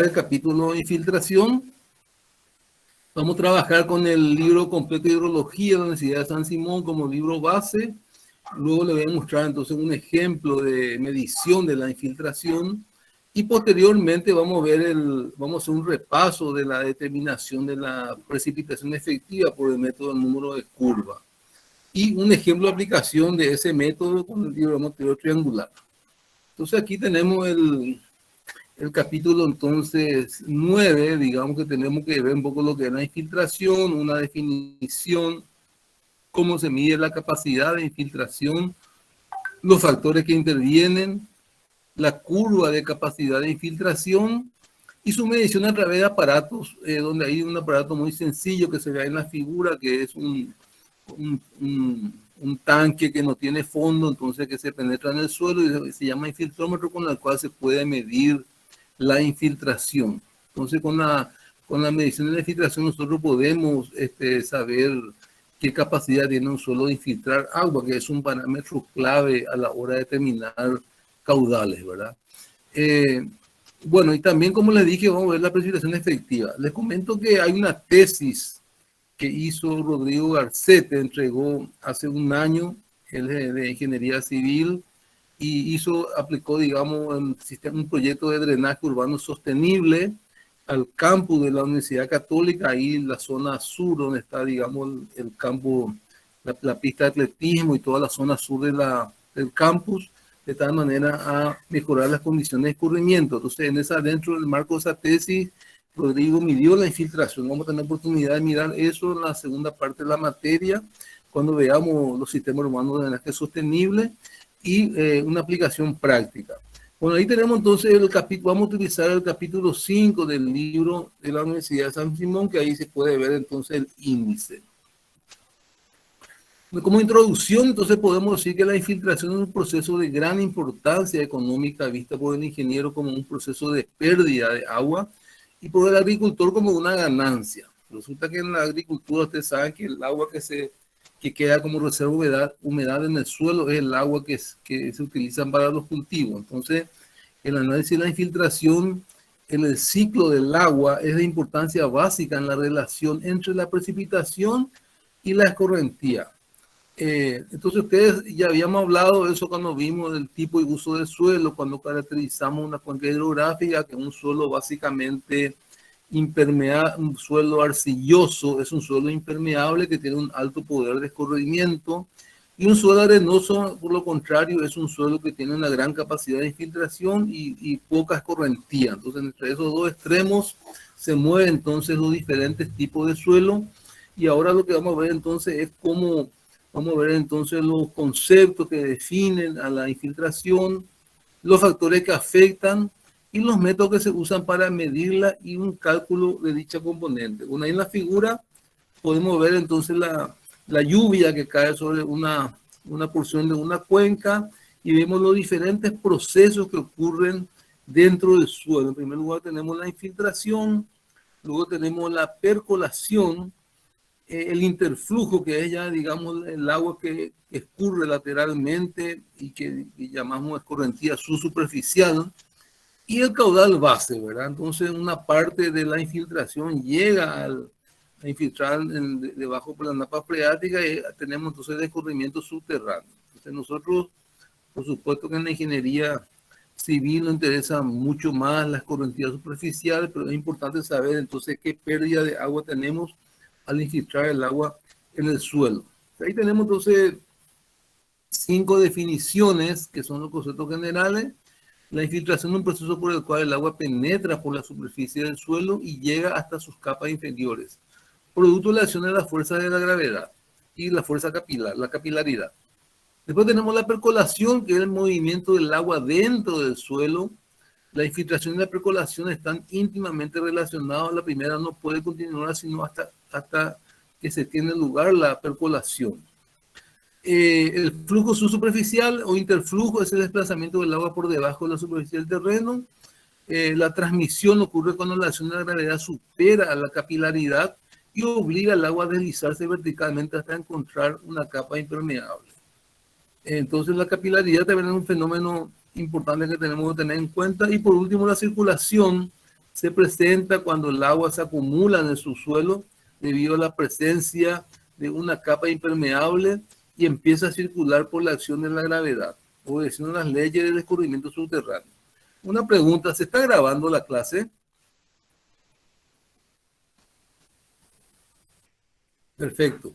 el capítulo de infiltración. Vamos a trabajar con el libro completo de hidrología de la Universidad de San Simón como libro base. Luego le voy a mostrar entonces un ejemplo de medición de la infiltración y posteriormente vamos a hacer un repaso de la determinación de la precipitación efectiva por el método del número de curva y un ejemplo de aplicación de ese método con el diagrama triangular. Entonces aquí tenemos el capítulo entonces 9, digamos que tenemos que ver un poco lo que es la infiltración, una definición, cómo se mide la capacidad de infiltración, los factores que intervienen, la curva de capacidad de infiltración y su medición a través de aparatos, donde hay un aparato muy sencillo que se ve en la figura, que es un tanque que no tiene fondo, entonces que se penetra en el suelo y se llama infiltrómetro, con el cual se puede medir la infiltración. Entonces con la medición de la infiltración nosotros podemos saber qué capacidad tiene un suelo de infiltrar agua, que es un parámetro clave a la hora de determinar caudales, ¿verdad? Bueno, y también, como les dije, vamos a ver la precipitación efectiva. Les comento que hay una tesis que hizo Rodrigo Garcete, entregó hace un año, él es de Ingeniería Civil, y aplicó, digamos, un proyecto de drenaje urbano sostenible al campus de la Universidad Católica, ahí en la zona sur, donde está, digamos, el campo, la pista de atletismo y toda la zona sur del campus, de tal manera a mejorar las condiciones de escurrimiento. Entonces, dentro del marco de esa tesis, Rodrigo midió la infiltración. Vamos a tener oportunidad de mirar eso en la segunda parte de la materia, cuando veamos los sistemas urbanos de drenaje sostenible y una aplicación práctica. Bueno, ahí tenemos entonces el capítulo, vamos a utilizar el capítulo 5 del libro de la Universidad de San Simón, que ahí se puede ver entonces el índice. Como introducción, entonces podemos decir que la infiltración es un proceso de gran importancia económica vista por el ingeniero como un proceso de pérdida de agua y por el agricultor como una ganancia. Resulta que en la agricultura ustedes saben que el agua que queda como reserva de humedad en el suelo es el agua que se utiliza para los cultivos. Entonces, el análisis de la infiltración en el ciclo del agua es de importancia básica en la relación entre la precipitación y la escorrentía. Entonces ustedes ya habíamos hablado de eso cuando vimos el tipo y uso del suelo, cuando caracterizamos una cuenca hidrográfica, que es un suelo básicamente impermeable, un suelo arcilloso, es un suelo impermeable que tiene un alto poder de escurrimiento, y un suelo arenoso, por lo contrario, es un suelo que tiene una gran capacidad de infiltración y poca escorrentía. Entonces, entre esos dos extremos se mueven entonces los diferentes tipos de suelo, y ahora lo que vamos a ver entonces es cómo vamos a ver entonces los conceptos que definen a la infiltración, los factores que afectan y los métodos que se usan para medirla y un cálculo de dicha componente. Bueno, ahí en la figura podemos ver entonces la lluvia que cae sobre una porción de una cuenca y vemos los diferentes procesos que ocurren dentro del suelo. En primer lugar tenemos la infiltración, luego tenemos la percolación, el interflujo, que es ya, digamos, el agua que escurre lateralmente y que llamamos escorrentía subsuperficial, y el caudal base, ¿verdad? Entonces, una parte de la infiltración llega a infiltrar debajo por la napa freática y tenemos entonces el escurrimiento subterráneo. Entonces, nosotros, por supuesto que en la ingeniería civil nos interesa mucho más la escorrentía superficial, pero es importante saber entonces qué pérdida de agua tenemos al infiltrar el agua en el suelo. Ahí tenemos entonces 5 definiciones que son los conceptos generales. La infiltración es un proceso por el cual el agua penetra por la superficie del suelo y llega hasta sus capas inferiores, producto de la acción de la fuerza de la gravedad y la fuerza capilar, la capilaridad. Después tenemos la percolación, que es el movimiento del agua dentro del suelo. La infiltración y la percolación están íntimamente relacionados. La primera no puede continuar sino hasta que se tiene lugar la percolación. El flujo subsuperficial o interflujo es el desplazamiento del agua por debajo de la superficie del terreno. La transmisión ocurre cuando la acción de la gravedad supera a la capilaridad y obliga al agua a deslizarse verticalmente hasta encontrar una capa impermeable. Entonces la capilaridad también es un fenómeno importante que tenemos que tener en cuenta. Y por último, la circulación se presenta cuando el agua se acumula en el subsuelo debido a la presencia de una capa impermeable y empieza a circular por la acción de la gravedad, obedeciendo las leyes del escurrimiento subterráneo. Una pregunta, ¿se está grabando la clase? Perfecto.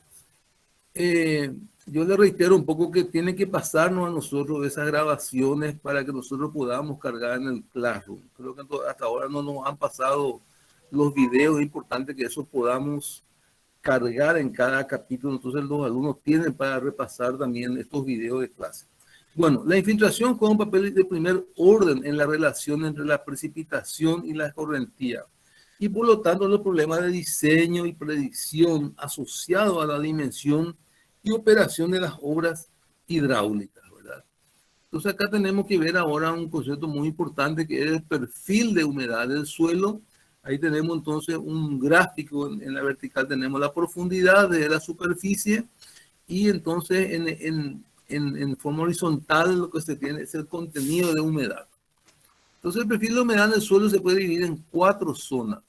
Yo le reitero un poco que tiene que pasarnos a nosotros esas grabaciones para que nosotros podamos cargar en el Classroom. Creo que hasta ahora no nos han pasado los videos, es importante que eso podamos cargar en cada capítulo. Entonces los alumnos tienen para repasar también estos videos de clase. Bueno, la infiltración juega un papel de primer orden en la relación entre la precipitación y la escorrentía. Y por lo tanto, los problemas de diseño y predicción asociados a la dimensión y operación de las obras hidráulicas, ¿verdad? Entonces acá tenemos que ver ahora un concepto muy importante que es el perfil de humedad del suelo. Ahí tenemos entonces un gráfico en la vertical, tenemos la profundidad de la superficie y entonces en forma horizontal lo que se tiene es el contenido de humedad. Entonces el perfil de humedad en el suelo se puede dividir en 4 zonas.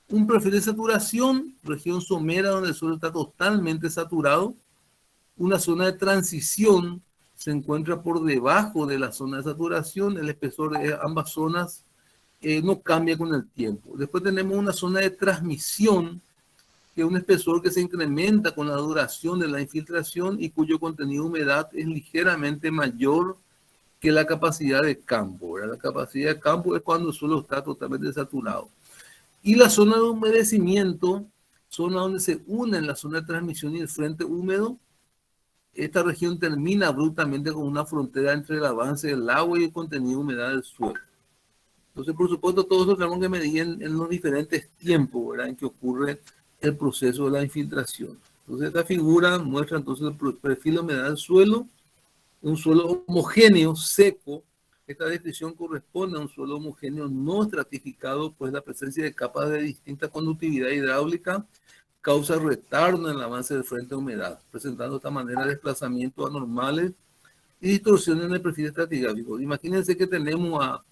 Un perfil de saturación, región somera donde el suelo está totalmente saturado. Una zona de transición se encuentra por debajo de la zona de saturación. El espesor de ambas zonas no cambia con el tiempo. Después tenemos una zona de transmisión, que es un espesor que se incrementa con la duración de la infiltración y cuyo contenido de humedad es ligeramente mayor que la capacidad de campo, ¿verdad? La capacidad de campo es cuando el suelo está totalmente saturado. Y la zona de humedecimiento, zona donde se unen la zona de transmisión y el frente húmedo. Esta región termina abruptamente con una frontera entre el avance del agua y el contenido de humedad del suelo. Entonces, por supuesto, todo eso tenemos que medir en los diferentes tiempos, ¿verdad?, en que ocurre el proceso de la infiltración. Entonces, esta figura muestra entonces el perfil de humedad del suelo, un suelo homogéneo, seco. Esta descripción corresponde a un suelo homogéneo no estratificado, pues la presencia de capas de distinta conductividad hidráulica causa retardo en el avance del frente de humedad, presentando de esta manera desplazamientos anormales y distorsiones en el perfil estratigráfico. Imagínense que tenemos a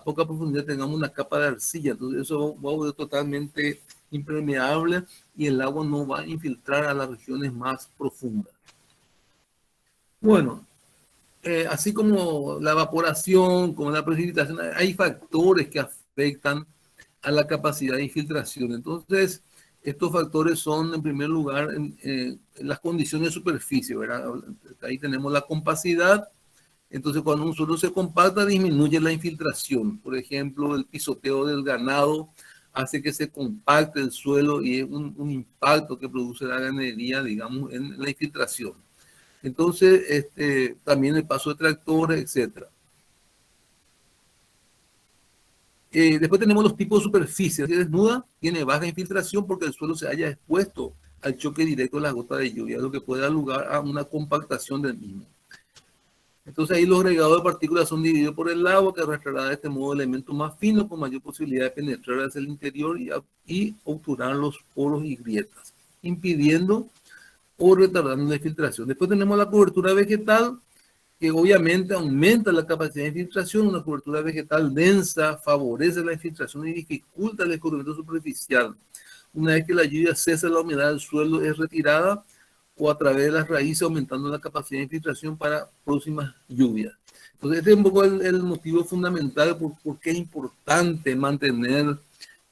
poca profundidad, tengamos una capa de arcilla, entonces eso va a ser totalmente impermeable y el agua no va a infiltrar a las regiones más profundas. Bueno, así como la evaporación, como la precipitación, hay factores que afectan a la capacidad de infiltración. Entonces, estos factores son, en primer lugar, las condiciones de superficie, ¿verdad? Ahí tenemos la compacidad. Entonces, cuando un suelo se compacta, disminuye la infiltración. Por ejemplo, el pisoteo del ganado hace que se compacte el suelo y es un impacto que produce la ganadería, digamos, en la infiltración. Entonces, también el paso de tractores, etc. Después tenemos los tipos de superficies. Si desnuda, tiene baja infiltración porque el suelo se haya expuesto al choque directo de las gotas de lluvia, lo que puede dar lugar a una compactación del mismo. Entonces ahí los agregados de partículas son divididos por el agua, que arrastrará de este modo elementos más finos con mayor posibilidad de penetrar hacia el interior y obturar los poros y grietas, impidiendo o retardando la infiltración. Después tenemos la cobertura vegetal, que obviamente aumenta la capacidad de infiltración. Una cobertura vegetal densa favorece la infiltración y dificulta el escurrimiento superficial. Una vez que la lluvia cesa, la humedad del suelo es retirada o a través de las raíces, aumentando la capacidad de infiltración para próximas lluvias. Entonces, este es un poco el motivo fundamental por qué es importante mantener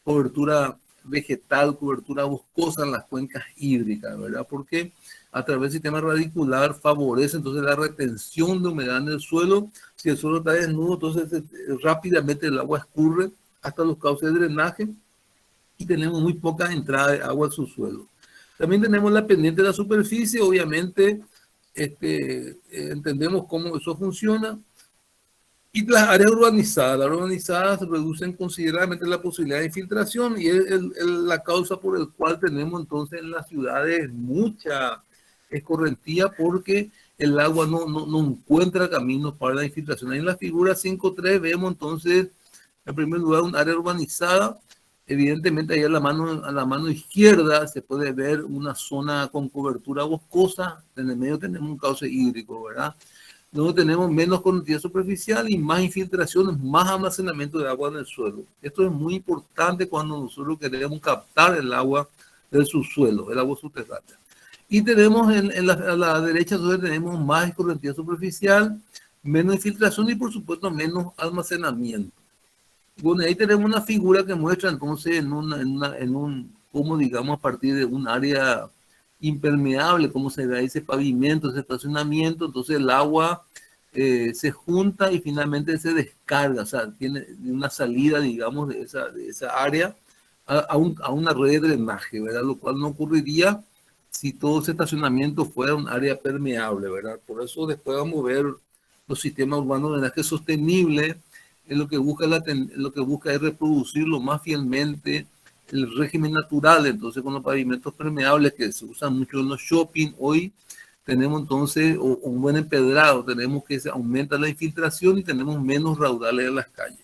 cobertura vegetal, cobertura boscosa en las cuencas hídricas, ¿verdad? Porque a través del sistema radicular favorece entonces la retención de humedad en el suelo. Si el suelo está desnudo, entonces rápidamente el agua escurre hasta los cauces de drenaje y tenemos muy poca entrada de agua al subsuelo. También tenemos la pendiente de la superficie, obviamente entendemos cómo eso funciona. Y las áreas urbanizadas reducen considerablemente la posibilidad de infiltración y es la causa por la cual tenemos entonces en las ciudades mucha escorrentía porque el agua no encuentra caminos para la infiltración. Ahí en la figura 5.3 vemos entonces, en primer lugar, un área urbanizada. Evidentemente, ahí a la mano izquierda se puede ver una zona con cobertura boscosa. En el medio tenemos un cauce hídrico, ¿verdad? donde tenemos menos conectividad superficial y más infiltraciones, más almacenamiento de agua en el suelo. Esto es muy importante cuando nosotros queremos captar el agua del subsuelo, el agua subterránea. Y tenemos a la derecha, donde tenemos más escorrentía superficial, menos infiltración y por supuesto menos almacenamiento. Bueno, ahí tenemos una figura que muestra entonces como digamos a partir de un área impermeable, cómo se ve ese pavimento, ese estacionamiento, entonces el agua se junta y finalmente se descarga, o sea, tiene una salida, digamos, de esa área a una red de drenaje, ¿verdad? Lo cual no ocurriría si todo ese estacionamiento fuera un área permeable, ¿verdad? Por eso después vamos a ver los sistemas urbanos de drenaje sostenible, lo que busca es reproducir lo más fielmente el régimen natural. Entonces, con los pavimentos permeables que se usan mucho en los shopping, hoy tenemos entonces un buen empedrado, tenemos que se aumenta la infiltración y tenemos menos raudales en las calles.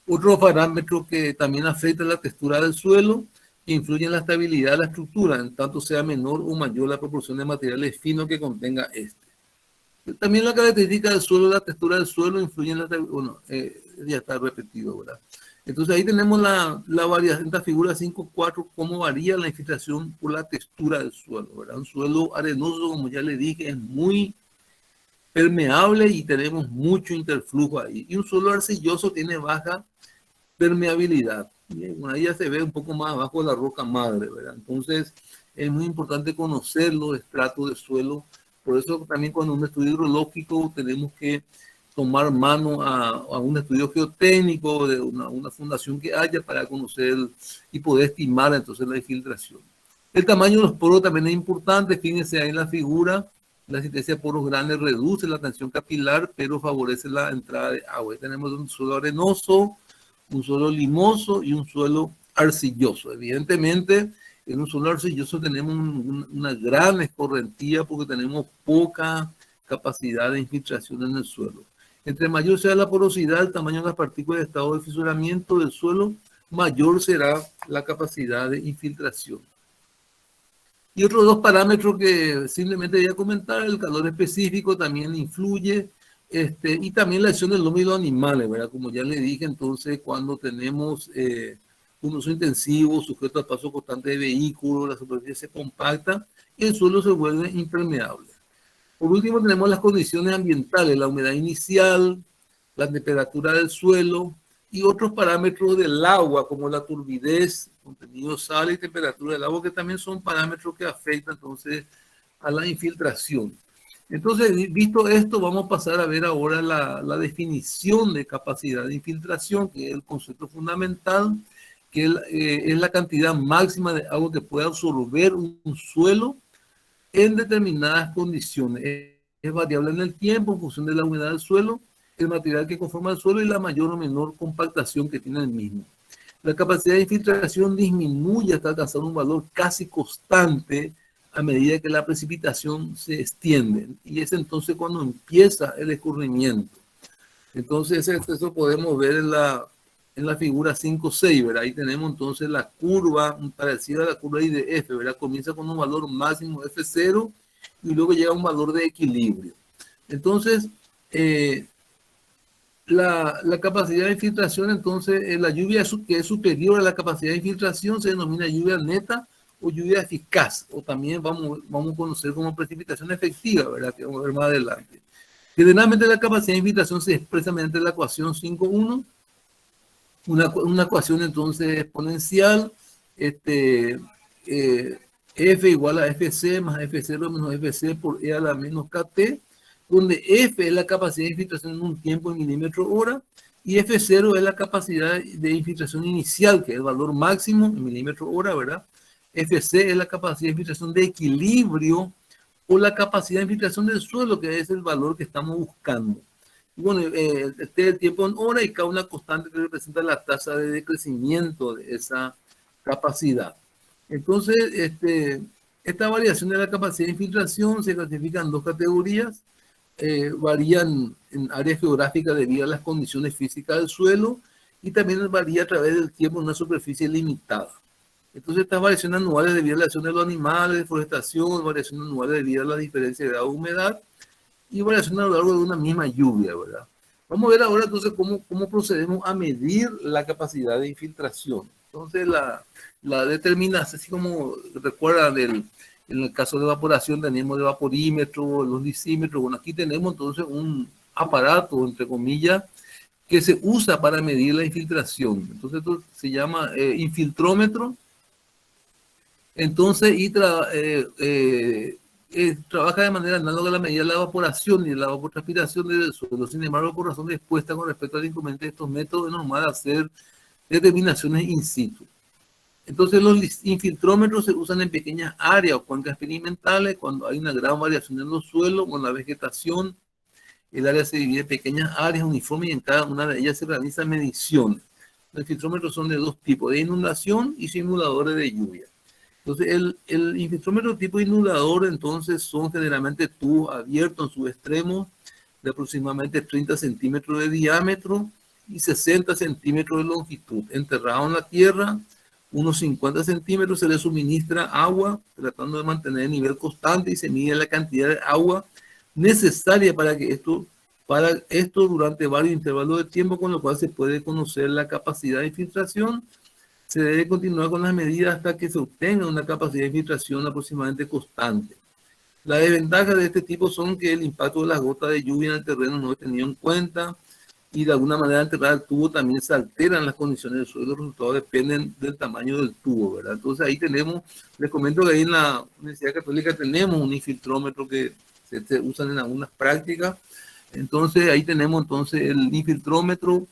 Otro parámetro que también afecta la textura del suelo, que influye en la estabilidad de la estructura, en tanto sea menor o mayor la proporción de materiales finos que contenga este. También la característica del suelo, la textura del suelo influye en la... Bueno, ya está repetido, ¿verdad? Entonces ahí tenemos la variación, esta figura 5.4, cómo varía la infiltración por la textura del suelo, ¿verdad? Un suelo arenoso, como ya le dije, es muy permeable y tenemos mucho interflujo ahí. Y un suelo arcilloso tiene baja permeabilidad. Bueno, ahí ya se ve un poco más abajo de la roca madre, ¿verdad? Entonces es muy importante conocer los estratos de suelo. Por eso también cuando un estudio hidrológico tenemos que tomar mano a un estudio geotécnico de una fundación que haya para conocer y poder estimar entonces la infiltración. El tamaño de los poros también es importante. Fíjense ahí en la figura, la existencia de poros grandes reduce la tensión capilar, pero favorece la entrada de agua. Ahí tenemos un suelo arenoso, un suelo limoso y un suelo arcilloso. Evidentemente, en un suelo arcilloso tenemos una gran escorrentía porque tenemos poca capacidad de infiltración en el suelo. Entre mayor sea la porosidad, el tamaño de las partículas de estado de fisuramiento del suelo, mayor será la capacidad de infiltración. Y otros dos parámetros que simplemente voy a comentar, el calor específico también influye, y también la acción del hombre y los animales, ¿verdad? Como ya le dije, entonces cuando tenemos un uso intensivo, sujeto al paso constante de vehículos, la superficie se compacta y el suelo se vuelve impermeable. Por último, tenemos las condiciones ambientales, la humedad inicial, la temperatura del suelo y otros parámetros del agua, como la turbidez, contenido de sal y temperatura del agua, que también son parámetros que afectan entonces a la infiltración. Entonces, visto esto, vamos a pasar a ver ahora la definición de capacidad de infiltración, que es el concepto fundamental, que es la cantidad máxima de agua que puede absorber un suelo en determinadas condiciones. Es variable en el tiempo en función de la humedad del suelo, el material que conforma el suelo y la mayor o menor compactación que tiene el mismo. La capacidad de infiltración disminuye hasta alcanzar un valor casi constante a medida que la precipitación se extiende. Y es entonces cuando empieza el escurrimiento. Entonces eso podemos ver en la figura 5.6, ¿verdad? Ahí tenemos entonces la curva parecida a la curva IDF, ¿verdad? Comienza con un valor máximo F0 y luego llega a un valor de equilibrio. Entonces, la capacidad de infiltración, entonces, la lluvia que es superior a la capacidad de infiltración se denomina lluvia neta o lluvia eficaz, o también vamos a conocer como precipitación efectiva, ¿verdad? Que vamos a ver más adelante. Generalmente la capacidad de infiltración se expresa mediante la ecuación 5.1, una ecuación entonces exponencial, F igual a FC más F0 menos FC por E a la menos KT, donde F es la capacidad de infiltración en un tiempo en milímetros hora y F0 es la capacidad de infiltración inicial, que es el valor máximo en milímetros hora, ¿verdad? FC es la capacidad de infiltración de equilibrio o la capacidad de infiltración del suelo, que es el valor que estamos buscando. Bueno, este es el tiempo en hora y cada una constante que representa la tasa de decrecimiento de esa capacidad. Entonces, esta variación de la capacidad de infiltración se clasifica en dos categorías. Varían en áreas geográficas debido a las condiciones físicas del suelo y también varía a través del tiempo en una superficie limitada. Entonces, estas variaciones anuales debido a la acción de los animales, deforestación, variaciones anuales debido a la diferencia de grado de humedad, y variación a lo largo de una misma lluvia, ¿verdad? Vamos a ver ahora entonces cómo procedemos a medir la capacidad de infiltración. Entonces la determinación, así como recuerdan en el caso de evaporación tenemos el vaporímetro, los lisímetros, bueno, aquí tenemos entonces un aparato, entre comillas, que se usa para medir la infiltración. Entonces esto se llama infiltrómetro. Entonces, trabaja de manera análoga a la medida de la evaporación y de la evapotranspiración del suelo. Sin embargo, por razones expuestas con respecto al inconveniente de estos métodos, es normal hacer determinaciones in situ. Entonces, los infiltrómetros se usan en pequeñas áreas o cuencas experimentales cuando hay una gran variación en los suelos o en la vegetación. El área se divide en pequeñas áreas uniformes y en cada una de ellas se realizan mediciones. Los infiltrómetros son de dos tipos, de inundación y simuladores de lluvia. Entonces, el infiltrómetro tipo inundador, entonces, son generalmente tubos abiertos en su extremo de aproximadamente 30 centímetros de diámetro y 60 centímetros de longitud. Enterrado en la tierra, unos 50 centímetros, se le suministra agua, tratando de mantener el nivel constante y se mide la cantidad de agua necesaria para esto durante varios intervalos de tiempo, con lo cual se puede conocer la capacidad de infiltración. Se debe continuar con las medidas hasta que se obtenga una capacidad de filtración aproximadamente constante. Las desventajas de este tipo son que el impacto de las gotas de lluvia en el terreno no es tenido en cuenta y de alguna manera al enterrar el tubo también se alteran las condiciones del suelo. Los resultados dependen del tamaño del tubo, ¿verdad? Entonces ahí tenemos, les comento que ahí en la Universidad Católica tenemos un infiltrómetro que se usan en algunas prácticas. Entonces ahí tenemos entonces el infiltrómetro.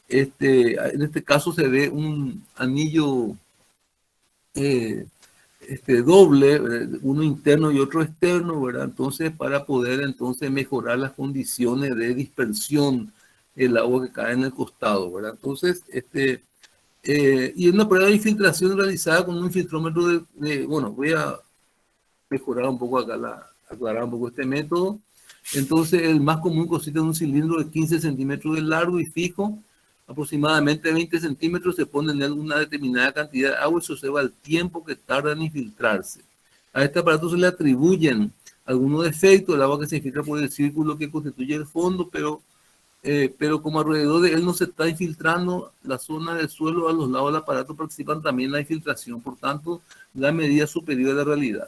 En este caso se ve un anillo doble, uno interno y otro externo, ¿verdad? Entonces, para poder entonces mejorar las condiciones de dispersión del agua que cae en el costado, ¿verdad? Entonces, y una prueba de infiltración realizada con un infiltrómetro bueno, voy a mejorar un poco acá, aclarar un poco este método. Entonces, el más común consiste en un cilindro de 15 centímetros de largo y fijo, aproximadamente 20 centímetros, se pone en él una determinada cantidad de agua y se observa el tiempo que tarda en infiltrarse. A este aparato se le atribuyen algunos defectos, el agua que se infiltra por el círculo que constituye el fondo, pero como alrededor de él no se está infiltrando, la zona del suelo a los lados del aparato participan también en la infiltración, por tanto, la medida es superior a la realidad.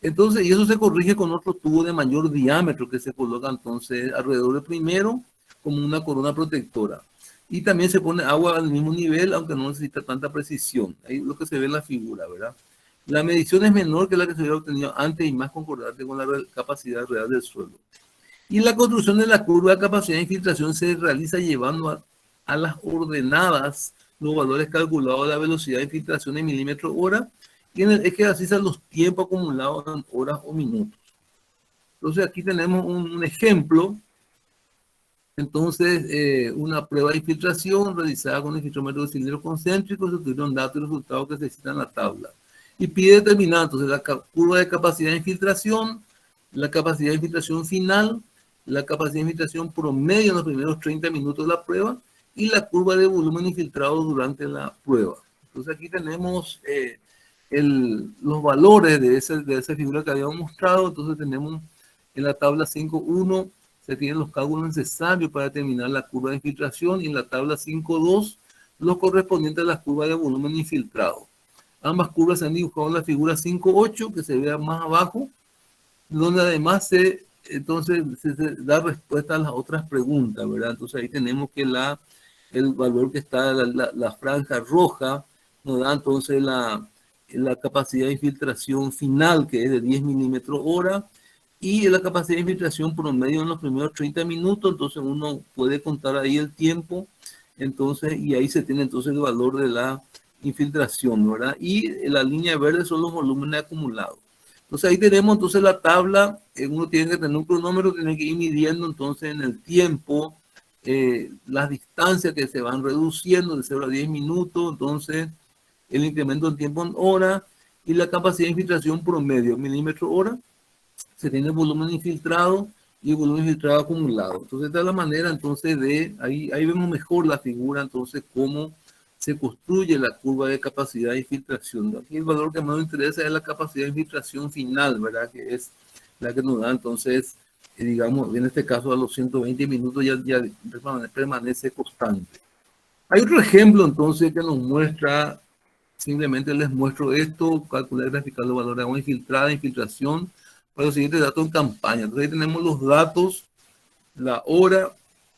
Entonces, y eso se corrige con otro tubo de mayor diámetro que se coloca entonces alrededor del primero como una corona protectora. Y también se pone agua al mismo nivel, aunque no necesita tanta precisión. Ahí es lo que se ve en la figura, ¿verdad? La medición es menor que la que se hubiera obtenido antes y más concordante con la capacidad real del suelo. Y la construcción de la curva de capacidad de infiltración se realiza llevando a las ordenadas los valores calculados de la velocidad de infiltración en milímetros hora y en el eje de abscisa los tiempos acumulados en horas o minutos. Entonces aquí tenemos un ejemplo. Entonces, una prueba de infiltración realizada con el filtrómetro de cilindro concéntrico, se obtuvieron datos y resultados que se citan en la tabla. Y pide determinar entonces la curva de capacidad de infiltración, la capacidad de infiltración final, la capacidad de infiltración promedio en los primeros 30 minutos de la prueba y la curva de volumen infiltrado durante la prueba. Entonces aquí tenemos los valores de esa figura que habíamos mostrado. Entonces tenemos en la tabla 5.1 se tienen los cálculos necesarios para determinar la curva de infiltración y en la tabla 5.2 los correspondientes a la curva de volumen infiltrado. Ambas curvas se han dibujado en la figura 5.8 que se vea más abajo, donde además entonces se da respuesta a las otras preguntas, ¿verdad? Entonces ahí tenemos que el valor que está, la franja roja, nos da entonces la capacidad de infiltración final, que es de 10 milímetros hora, y la capacidad de infiltración promedio en los primeros 30 minutos, entonces uno puede contar ahí el tiempo, entonces, y ahí se tiene entonces el valor de la infiltración, ¿verdad? Y la línea verde son los volúmenes acumulados. Entonces ahí tenemos entonces la tabla, uno tiene que tener un cronómetro, tiene que ir midiendo entonces en el tiempo, las distancias que se van reduciendo de 0 a 10 minutos, entonces el incremento en tiempo en hora y la capacidad de infiltración promedio, milímetro hora, se tiene el volumen infiltrado y el volumen infiltrado acumulado. Entonces, esta es la manera, entonces, ahí vemos mejor la figura, entonces, cómo se construye la curva de capacidad de infiltración. Aquí el valor que más nos interesa es la capacidad de infiltración final, ¿verdad? Que es la que nos da, entonces, digamos, en este caso a los 120 minutos ya permanece constante. Hay otro ejemplo entonces que nos muestra, simplemente les muestro esto, calcular y graficar los valores de agua infiltrada, infiltración, para los siguientes datos en campaña. Entonces ahí tenemos los datos, la hora,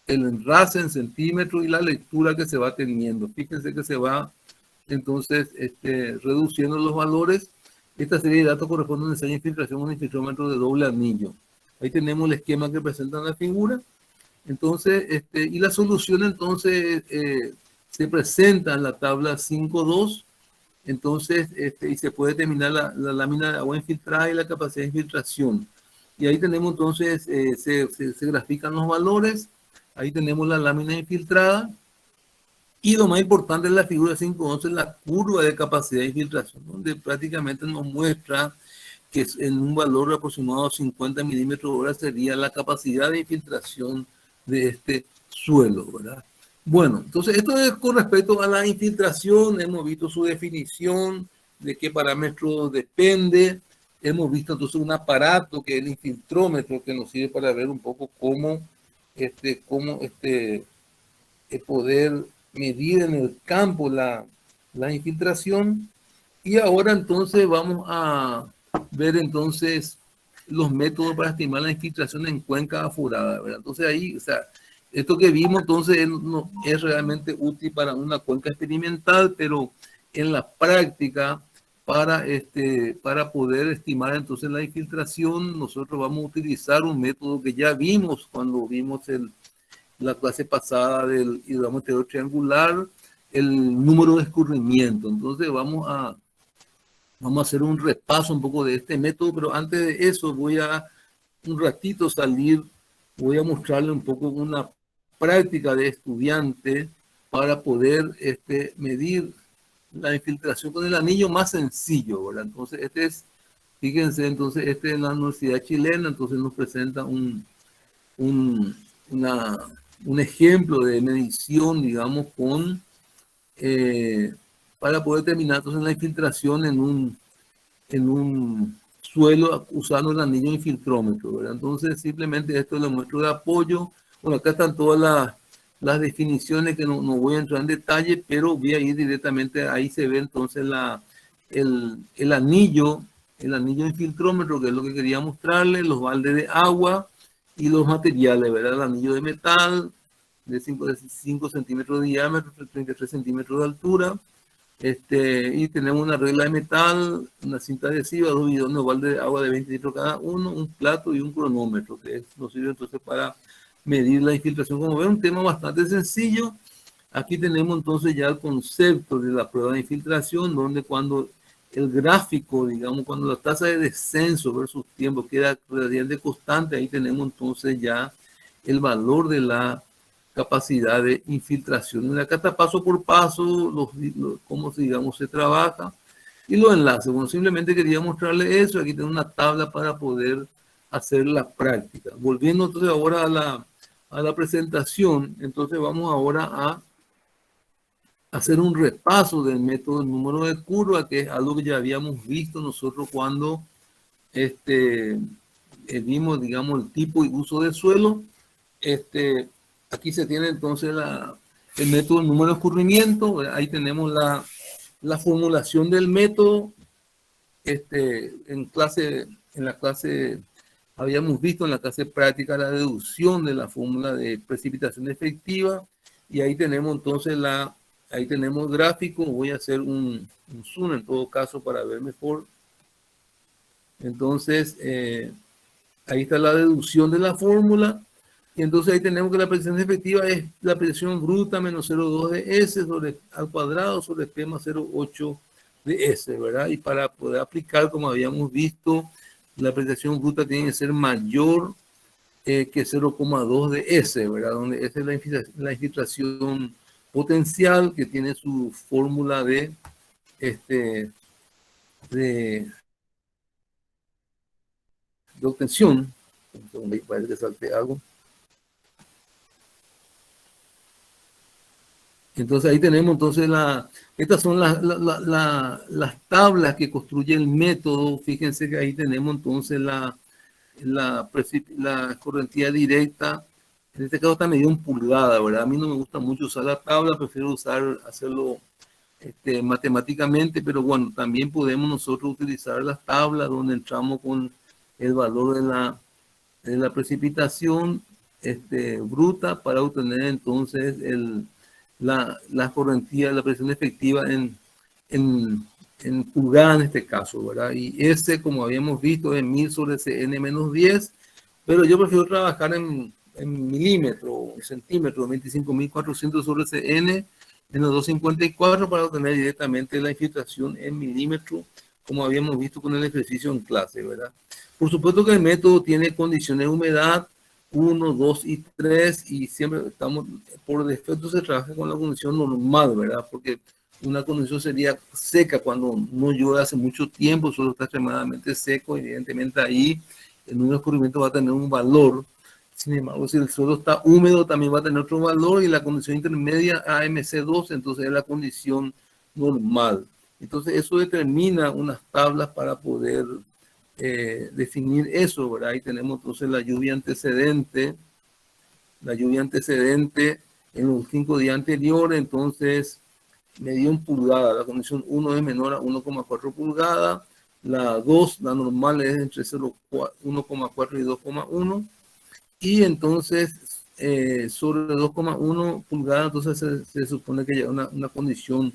el enrase en centímetros y la lectura que se va teniendo. Fíjense que se va entonces reduciendo los valores. Esta serie de datos corresponde a un ensayo de infiltración con un infiltrómetro de doble anillo. Ahí tenemos el esquema que presenta en la figura. Entonces, y la solución entonces se presenta en la tabla 5.2. Entonces, y se puede determinar la lámina de agua infiltrada y la capacidad de infiltración. Y ahí tenemos entonces, se grafican los valores. Ahí tenemos la lámina infiltrada. Y lo más importante en la figura 5.11 es la curva de capacidad de infiltración, donde prácticamente nos muestra que en un valor aproximado de 50 milímetros hora sería la capacidad de infiltración de este suelo, ¿verdad? Bueno, entonces esto es con respecto a la infiltración. Hemos visto su definición, de qué parámetros depende. Hemos visto entonces un aparato que es el infiltrómetro, que nos sirve para ver un poco cómo poder medir en el campo la infiltración. Y ahora entonces vamos a ver entonces los métodos para estimar la infiltración en cuenca aforada, ¿verdad? Entonces ahí, o sea, esto que vimos entonces no es realmente útil para una cuenca experimental, pero en la práctica, para poder estimar entonces la infiltración, nosotros vamos a utilizar un método que ya vimos cuando vimos la clase pasada del hidrómetro triangular, el número de escurrimiento. Entonces vamos a hacer un repaso un poco de este método, pero antes de eso voy a un ratito voy a mostrarle un poco una práctica de estudiante para poder medir la infiltración con el anillo más sencillo, ¿verdad? Entonces, fíjense, entonces este es la Universidad Chilena, entonces nos presenta un ejemplo de medición, digamos, para poder terminar entonces la infiltración en un suelo usando el anillo infiltrómetro, ¿verdad? Entonces simplemente esto lo muestro de apoyo. Bueno, acá están todas las definiciones que no voy a entrar en detalle, pero voy a ir directamente, ahí se ve entonces el anillo infiltrómetro, que es lo que quería mostrarles, los baldes de agua y los materiales, ¿verdad? El anillo de metal de 5 centímetros de diámetro, 33 centímetros de altura. Y tenemos una regla de metal, una cinta adhesiva, 2 bidones o balde de agua de 20 litros cada uno, un plato y un cronómetro, que nos sirve entonces para medir la infiltración. Como ven, un tema bastante sencillo. Aquí tenemos entonces ya el concepto de la prueba de infiltración, donde cuando el gráfico, digamos, cuando la tasa de descenso versus tiempo queda relativamente constante, ahí tenemos entonces ya el valor de la capacidad de infiltración. Acá está paso por paso cómo, digamos, se trabaja y los enlaces. Bueno, simplemente quería mostrarle eso. Aquí tengo una tabla para poder hacer la práctica. Volviendo entonces ahora a la presentación, entonces vamos ahora a hacer un repaso del método del número de curva, que es algo que ya habíamos visto nosotros cuando vimos, digamos, el tipo y uso del suelo. Aquí se tiene entonces el método del número de escurrimiento. Ahí tenemos la formulación del método. En la clase habíamos visto en la clase práctica la deducción de la fórmula de precipitación efectiva. Y ahí tenemos entonces ahí tenemos gráfico. Voy a hacer un zoom en todo caso para ver mejor. Entonces, ahí está la deducción de la fórmula. Y entonces ahí tenemos que la precisión efectiva es la presión bruta menos 0,2 de S al cuadrado sobre P más 0,8 de S, ¿verdad? Y para poder aplicar, como habíamos visto, la presión bruta tiene que ser mayor que 0,2 de S, ¿verdad? Donde S es la infiltración potencial, que tiene su fórmula de obtención. Parece que salte algo. Entonces ahí tenemos entonces estas son las tablas que construye el método. Fíjense que ahí tenemos entonces la escorrentía directa, en este caso está medida en pulgada, ¿verdad? A mí no me gusta mucho usar la tabla, prefiero hacerlo matemáticamente, pero bueno, también podemos nosotros utilizar las tablas donde entramos con el valor de la precipitación bruta para obtener entonces la escorrentía, la presión efectiva en pulgada en este caso, ¿verdad? Y ese, como habíamos visto, es 1000 sobre Cn menos 10, pero yo prefiero trabajar en milímetro, en centímetro, 25.400 sobre Cn menos 254 para obtener directamente la infiltración en milímetro, como habíamos visto con el ejercicio en clase, ¿verdad? Por supuesto que el método tiene condiciones de humedad 1, 2 y 3, y siempre por defecto se trabaja con la condición normal, ¿verdad? Porque una condición sería seca cuando no llueve hace mucho tiempo, solo está extremadamente seco, evidentemente ahí el número de escurrimiento va a tener un valor. Sin embargo, si el suelo está húmedo, también va a tener otro valor, y la condición intermedia AMC2, entonces es la condición normal. Entonces eso determina unas tablas para poder definir eso, ¿verdad? Ahí tenemos entonces la lluvia antecedente en los 5 días anteriores, entonces medida en pulgada, la condición 1 es menor a 1,4 pulgadas, la 2, la normal, es entre 1,4 y 2,1, y entonces sobre 2,1 pulgadas, entonces se supone que ya una condición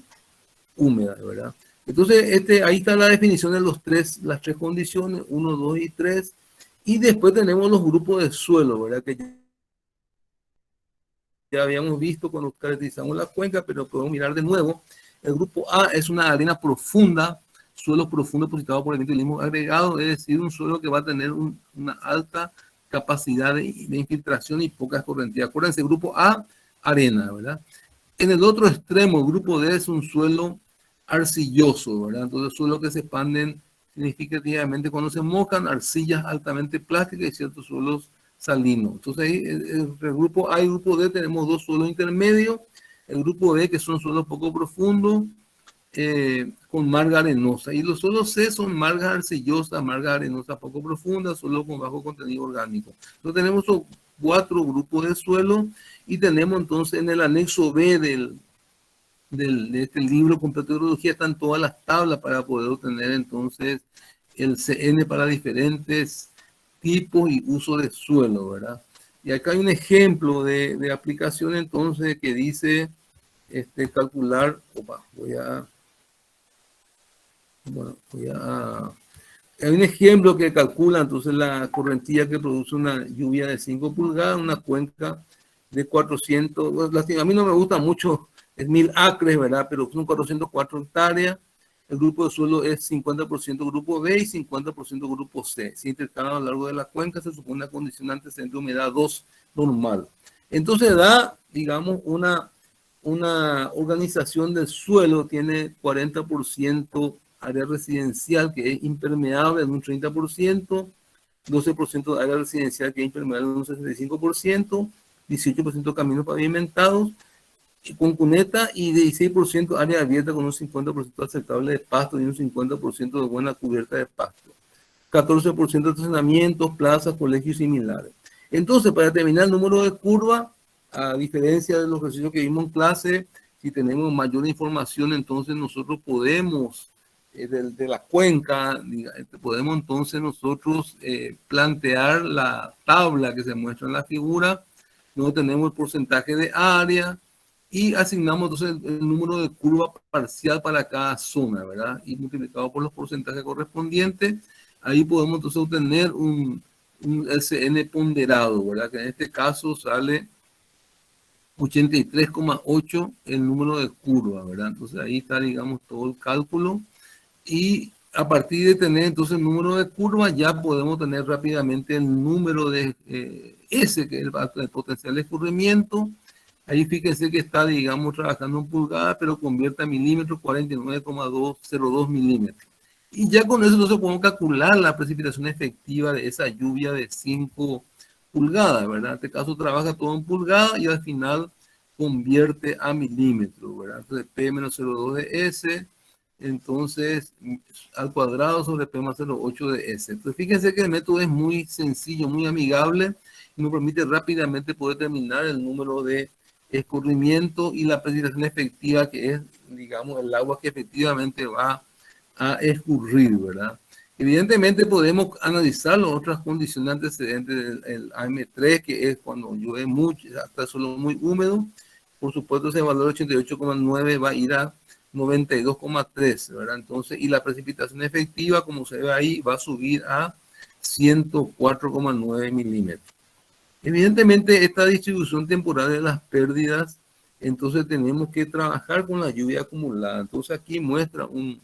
húmeda, ¿verdad? Entonces, ahí está la definición de las tres condiciones, 1, 2 y 3, y después tenemos los grupos de suelo, ¿verdad? Que ya habíamos visto cuando caracterizamos la cuenca, pero podemos mirar de nuevo. El grupo A es una arena profunda, suelo profundo depositado por elementos de limos agregado, es decir, un suelo que va a tener una alta capacidad de infiltración y poca escorrentía. Acuérdense, grupo A, arena, ¿verdad? En el otro extremo, el grupo D es un suelo arcilloso, ¿verdad? Entonces, suelos que se expanden significativamente cuando se mojan, arcillas altamente plásticas y ciertos suelos salinos. Entonces, ahí, el grupo A y el grupo D tenemos dos suelos intermedios. El grupo D, que son suelos poco profundos, con marga arenosa. Y los suelos C son margas arcillosas, margas arenosas poco profundas, suelos con bajo contenido orgánico. Entonces, tenemos 4 grupos de suelo, y tenemos entonces en el anexo B de este libro completo de hidrología están todas las tablas para poder obtener entonces el CN para diferentes tipos y uso de suelo, ¿verdad? Y acá hay un ejemplo de aplicación entonces que dice calcular, hay un ejemplo que calcula entonces la correntía que produce una lluvia de 5 pulgadas, una cuenca de 400, a mí no me gusta mucho, es 1000 acres, ¿verdad? Pero son 404 hectáreas. El grupo de suelo es 50% grupo B y 50% grupo C. Se intercalan a lo largo de la cuenca, se supone una condición antecedente de humedad 2 normal. Entonces da, digamos, una organización del suelo, tiene 40% área residencial que es impermeable en un 30%, 12% de área residencial que es impermeable en un 65%, 18% caminos pavimentados con cuneta, y 16% área abierta con un 50% aceptable de pasto y un 50% de buena cubierta de pasto. 14% de estacionamientos, plazas, colegios y similares. Entonces, para determinar el número de curva, a diferencia de los ejercicios que vimos en clase, si tenemos mayor información, entonces nosotros podemos, de la cuenca, podemos entonces nosotros plantear la tabla que se muestra en la figura. Luego tenemos el porcentaje de área y asignamos entonces el número de curva parcial para cada zona, ¿verdad? Y multiplicado por los porcentajes correspondientes, ahí podemos entonces obtener un LCN ponderado, ¿verdad? Que en este caso sale 83,8 el número de curvas, ¿verdad? Entonces ahí está, digamos, todo el cálculo, y a partir de tener entonces el número de curvas ya podemos tener rápidamente el número de S, que es el potencial de escurrimiento. Ahí fíjense que está, digamos, trabajando en pulgadas, pero convierte a milímetros 49,202 milímetros. Y ya con eso entonces podemos calcular la precipitación efectiva de esa lluvia de 5 pulgadas, ¿verdad? En este caso trabaja todo en pulgadas y al final convierte a milímetros, ¿verdad? Entonces P-02 de S entonces al cuadrado sobre P más 0,8 de S. Entonces fíjense que el método es muy sencillo, muy amigable y nos permite rápidamente poder determinar el número de escurrimiento y la precipitación efectiva, que es, digamos, el agua que efectivamente va a escurrir, ¿verdad? Evidentemente podemos analizar las otras condiciones antecedentes del AM3, que es cuando llueve mucho, hasta solo muy húmedo. Por supuesto, ese valor 88,9 va a ir a 92,3, ¿verdad? Entonces, y la precipitación efectiva, como se ve ahí, va a subir a 104,9 milímetros. Evidentemente, esta distribución temporal de las pérdidas, entonces tenemos que trabajar con la lluvia acumulada. Entonces, aquí muestra un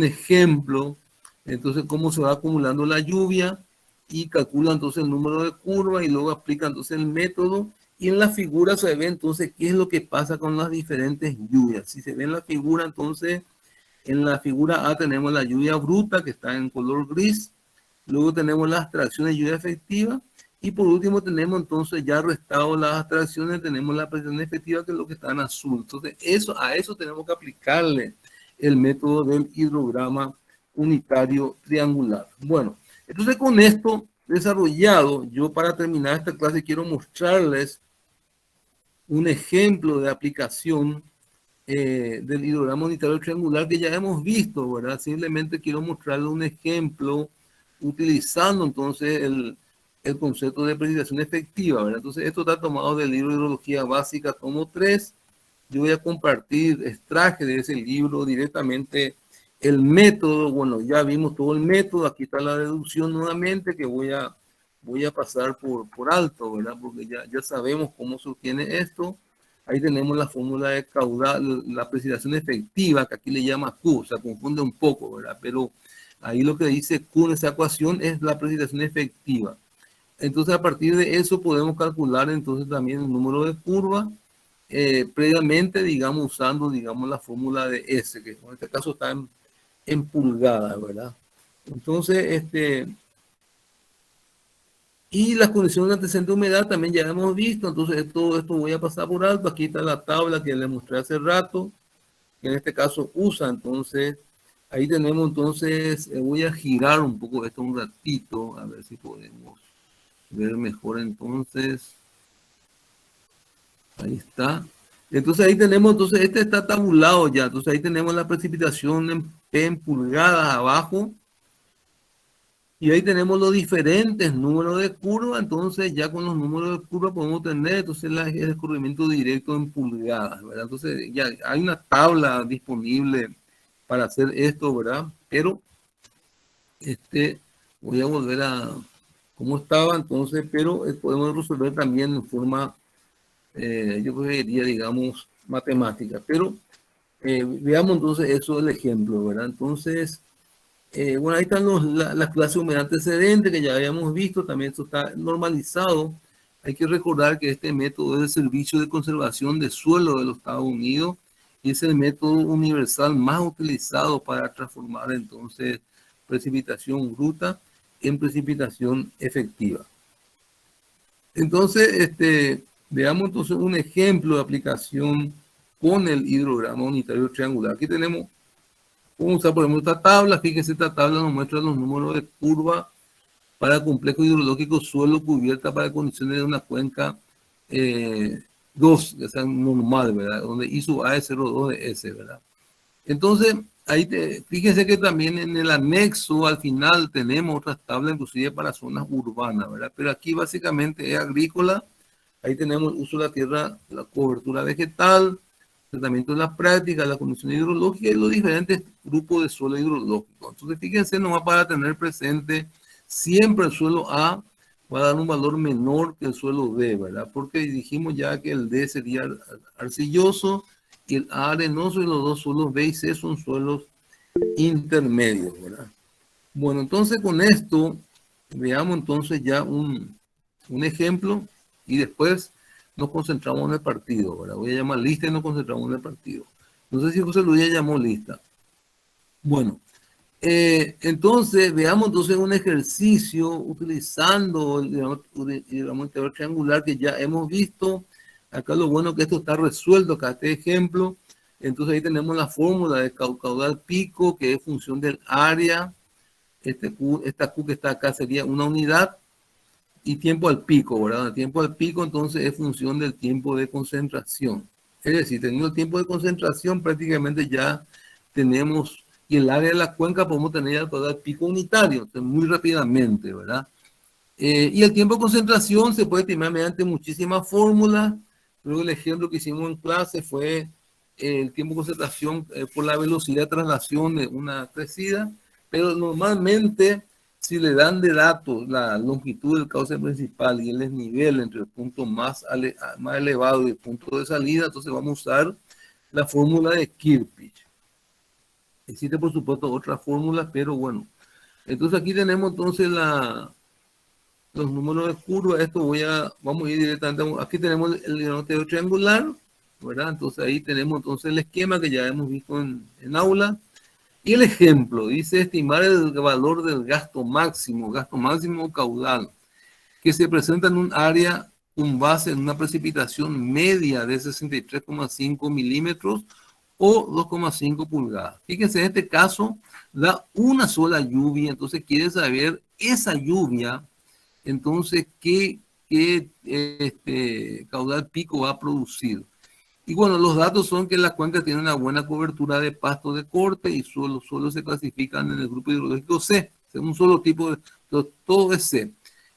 ejemplo, entonces, cómo se va acumulando la lluvia y calcula entonces el número de curvas y luego aplica entonces el método. Y en la figura se ve entonces qué es lo que pasa con las diferentes lluvias. Si se ve en la figura, entonces, en la figura A tenemos la lluvia bruta, que está en color gris. Luego tenemos las tracciones de lluvia efectiva. Y por último tenemos entonces ya restado las tracciones, tenemos la presión efectiva, que es lo que está en azul. Entonces a eso tenemos que aplicarle el método del hidrograma unitario triangular. Bueno, entonces con esto desarrollado, yo para terminar esta clase quiero mostrarles un ejemplo de aplicación del hidrograma unitario triangular que ya hemos visto, ¿verdad? Simplemente quiero mostrarles un ejemplo utilizando entonces el concepto de precipitación efectiva, ¿verdad? Entonces, esto está tomado del libro de Hidrología Básica, tomo 3. Yo voy a compartir, extraje de ese libro directamente el método. Bueno, ya vimos todo el método. Aquí está la deducción nuevamente que voy a pasar por alto, ¿verdad? Porque ya sabemos cómo se obtiene esto. Ahí tenemos la fórmula de caudal, la precipitación efectiva, que aquí le llama Q, se confunde un poco, ¿verdad? Pero ahí lo que dice Q en esa ecuación es la precipitación efectiva. Entonces, a partir de eso podemos calcular entonces también el número de curvas previamente, digamos, usando, digamos, la fórmula de S, que en este caso está en pulgadas, ¿verdad? Entonces, y las condiciones de antecedente de humedad también ya hemos visto, entonces todo esto voy a pasar por alto. Aquí está la tabla que les mostré hace rato, que en este caso usa, entonces, ahí tenemos, entonces, voy a girar un poco esto un ratito, a ver si podemos ver mejor entonces. Ahí está. Entonces ahí tenemos, entonces este está tabulado ya. Entonces ahí tenemos la precipitación en P en pulgadas abajo. Y ahí tenemos los diferentes números de curva. Entonces ya con los números de curva podemos tener entonces el escurrimiento directo en pulgadas, ¿verdad? Entonces ya hay una tabla disponible para hacer esto, ¿verdad? Pero voy a volver a cómo estaba entonces, pero podemos resolver también en forma yo preferiría, digamos, matemática, pero veamos entonces eso el ejemplo, ¿verdad? Entonces, bueno, ahí están las clases de humedad antecedente que ya habíamos visto, también esto está normalizado. Hay que recordar que este método es el Servicio de Conservación de Suelo de los Estados Unidos y es el método universal más utilizado para transformar entonces precipitación bruta en precipitación efectiva. Entonces, veamos entonces un ejemplo de aplicación con el hidrograma unitario triangular. Aquí tenemos, vamos a usar por ejemplo esta tabla. Fíjense, esta tabla nos muestra los números de curva para el complejo hidrológico suelo cubierta para condiciones de una cuenca 2, que sea normal, ¿verdad? Donde I sub A es 0,2 de S, ¿verdad? Entonces, ahí fíjense que también en el anexo al final tenemos otras tablas inclusive para zonas urbanas, ¿verdad? Pero aquí básicamente es agrícola. Ahí tenemos el uso de la tierra, la cobertura vegetal, tratamiento de las prácticas, la condición hidrológica y los diferentes grupos de suelo hidrológico. Entonces, fíjense nomás para tener presente, siempre el suelo A va a dar un valor menor que el suelo D, ¿verdad? Porque dijimos ya que el D sería arcilloso y el A arenoso, y los dos suelos B y C son suelos intermedios, ¿verdad? Bueno, entonces con esto, veamos entonces ya un ejemplo y después nos concentramos en el partido, ¿verdad? Voy a llamar lista y nos concentramos en el partido. No sé si José Luis ya llamó lista. Bueno, entonces veamos entonces un ejercicio utilizando el interior triangular que ya hemos visto. Acá lo bueno que esto está resuelto, acá este ejemplo. Entonces ahí tenemos la fórmula de caudal pico, que es función del área. Esta Q que está acá sería una unidad, y tiempo al pico, ¿verdad? El tiempo al pico entonces es función del tiempo de concentración. Es decir, teniendo el tiempo de concentración prácticamente ya tenemos, y el área de la cuenca podemos tener el caudal pico unitario, entonces muy rápidamente, ¿verdad? Y el tiempo de concentración se puede estimar mediante muchísimas fórmulas. Luego el ejemplo que hicimos en clase fue el tiempo de concentración por la velocidad de traslación de una crecida, pero normalmente si le dan de datos la longitud del cauce principal y el desnivel entre el punto más elevado y el punto de salida, entonces vamos a usar la fórmula de Kirchhoff. Existe por supuesto otras fórmulas, pero bueno. Entonces aquí tenemos entonces los números de curva. Vamos a ir directamente, aquí tenemos el granoteo triangular, ¿verdad? Entonces ahí tenemos entonces el esquema que ya hemos visto en aula. Y el ejemplo dice estimar el valor del gasto máximo caudal, que se presenta en un área con base en una precipitación media de 63,5 milímetros o 2,5 pulgadas. Fíjense, en este caso da una sola lluvia, entonces quiere saber esa lluvia, entonces qué caudal pico va a producir. Y bueno, los datos son que la cuenca tiene una buena cobertura de pasto de corte y solo se clasifican en el grupo hidrológico C, un solo tipo todo es C. En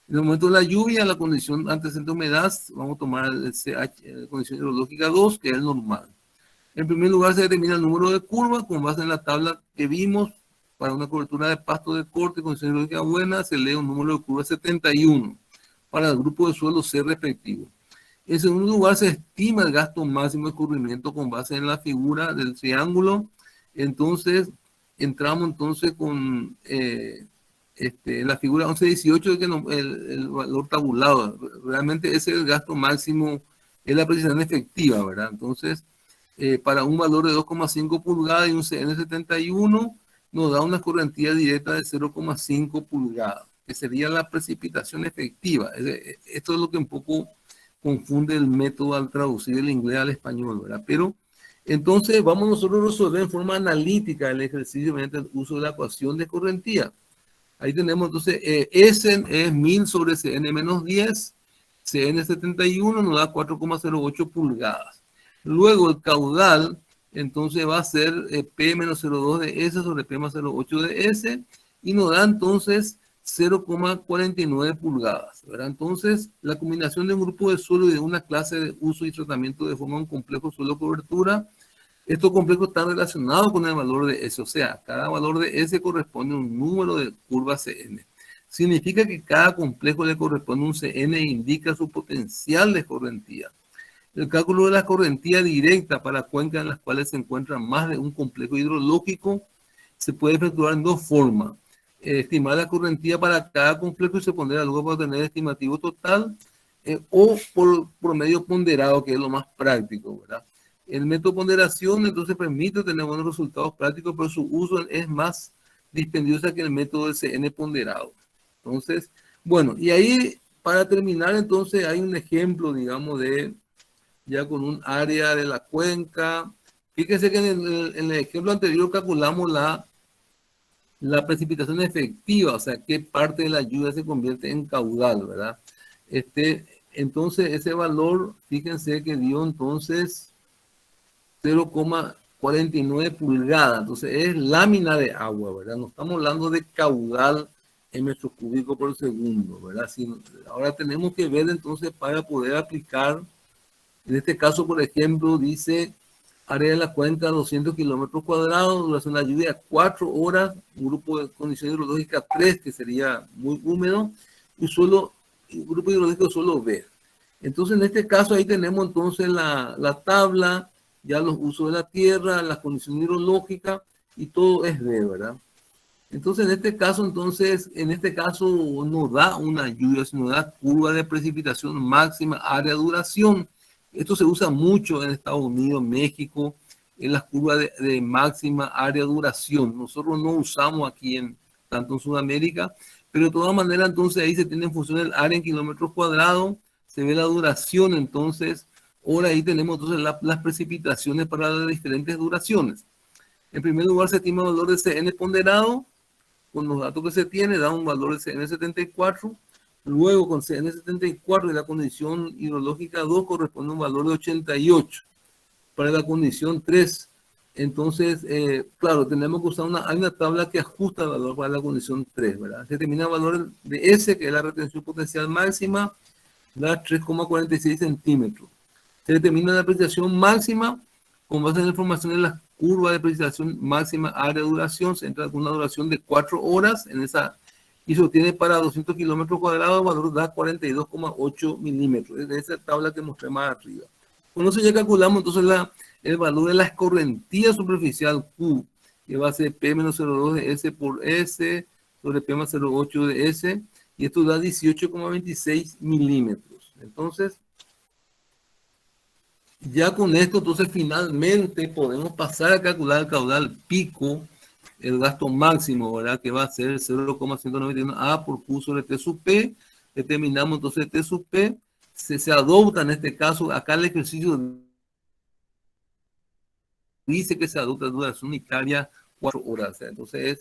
el momento de la lluvia, la condición antecedente de humedad, vamos a tomar el CH, condición hidrológica 2, que es el normal. En primer lugar, se determina el número de curvas con base en la tabla que vimos. Para una cobertura de pasto de corte, condición hidrológica buena, se lee un número de curvas 71 para el grupo de suelo C respectivo. En segundo lugar, se estima el gasto máximo de escurrimiento con base en la figura del triángulo. Entonces, entramos entonces con la figura 1118, que el valor tabulado. Realmente ese es el gasto máximo, es la precisión efectiva, ¿verdad? Entonces, para un valor de 2,5 pulgadas y un CN71, nos da una escorrentía directa de 0,5 pulgadas, que sería la precipitación efectiva. Esto es lo que un poco confunde el método al traducir el inglés al español, ¿verdad? Pero entonces vamos nosotros a resolver en forma analítica el ejercicio mediante el uso de la ecuación de escorrentía. Ahí tenemos entonces S es 1000 sobre CN menos 10, CN 71 nos da 4,08 pulgadas. Luego el caudal entonces va a ser P menos 0,2 de S sobre P más 0,8 de S y nos da entonces 0,49 pulgadas, ¿verdad? Entonces, la combinación de un grupo de suelo y de una clase de uso y tratamiento de forma un complejo suelo-cobertura, estos complejos están relacionados con el valor de S, o sea, cada valor de S corresponde a un número de curva CN. Significa que cada complejo le corresponde un CN e indica su potencial de escorrentía. El cálculo de la escorrentía directa para cuencas en las cuales se encuentra más de un complejo hidrológico se puede efectuar en dos formas. Estimar la escorrentía para cada complejo y se pondrá luego para obtener el estimativo total, o por promedio ponderado, que es lo más práctico, ¿verdad? El método de ponderación entonces permite tener buenos resultados prácticos, pero su uso es más dispendioso que el método del CN ponderado. Entonces, bueno, y ahí para terminar entonces hay un ejemplo, digamos, de ya con un área de la cuenca. Fíjense que en el ejemplo anterior calculamos la precipitación efectiva, o sea, qué parte de la lluvia se convierte en caudal, ¿verdad? Entonces, ese valor, fíjense que dio entonces 0,49 pulgadas, entonces es lámina de agua, ¿verdad? No estamos hablando de caudal en metros cúbicos por segundo, ¿verdad? Ahora tenemos que ver entonces para poder aplicar, en este caso, por ejemplo, dice área de la cuenca 200 kilómetros cuadrados, duración de la lluvia 4 horas, un grupo de condiciones hidrológicas 3, que sería muy húmedo, y un grupo hidrológico solo B. Entonces, en este caso, ahí tenemos entonces la tabla, ya los usos de la tierra, las condiciones hidrológicas, y todo es B, ¿verdad? Entonces, en este caso no da una lluvia, sino da curva de precipitación máxima, área, duración. Esto se usa mucho en Estados Unidos, México, en las curvas de máxima, área, duración. Nosotros no usamos aquí tanto en Sudamérica, pero de todas maneras, entonces ahí se tiene en función del área en kilómetros cuadrados, se ve la duración entonces Ahora ahí tenemos entonces las precipitaciones para las diferentes duraciones. En primer lugar, se estima el valor de CN ponderado, con los datos que se tiene, da un valor de CN74. Luego, con CN74 y la condición hidrológica 2 corresponde a un valor de 88. Para la condición 3, entonces, claro, tenemos que usar hay una tabla que ajusta el valor para la condición 3, ¿verdad? Se determina el valor de S, que es la retención potencial máxima, da 3,46 centímetros. Se determina la precipitación máxima con base en la información de la curva de precipitación máxima área de duración. Se entra con una duración de 4 horas en esa y se obtiene para 200 kilómetros cuadrados, el valor da 42,8 milímetros. Es de esa tabla que mostré más arriba. Con eso ya calculamos entonces el valor de la escorrentía superficial Q, que va a ser P-02 de S por S sobre P-08 de S, y esto da 18,26 milímetros. Entonces, ya con esto, entonces finalmente podemos pasar a calcular el caudal pico, el gasto máximo, ¿verdad? Que va a ser 0,191 A por Q sobre T sub P. Determinamos entonces T sub P. Se adopta en este caso, acá el ejercicio dice que se adopta duración unitaria 4 horas. Entonces,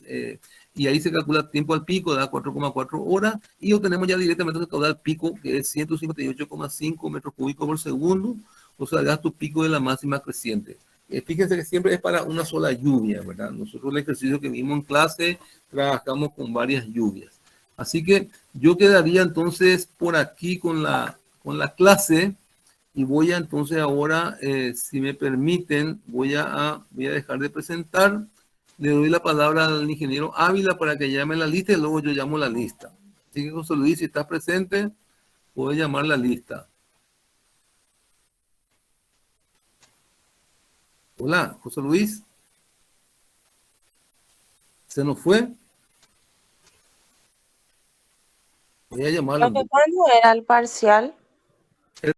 y ahí se calcula tiempo al pico, da 4,4 horas, y obtenemos ya directamente el caudal pico, que es 158,5 metros cúbicos por segundo, o sea, el gasto pico de la máxima creciente. Fíjense que siempre es para una sola lluvia, ¿verdad? Nosotros el ejercicio que vimos en clase, trabajamos con varias lluvias. Así que yo quedaría entonces por aquí con la clase. Y voy a entonces ahora, si me permiten, voy a dejar de presentar. Le doy la palabra al ingeniero Ávila para que llame la lista y luego yo llamo la lista. Así que José Luis, si estás presente, puedes llamar la lista. Hola, José Luis. ¿Se nos fue? Voy a llamarlo. Lo que cuando era el parcial.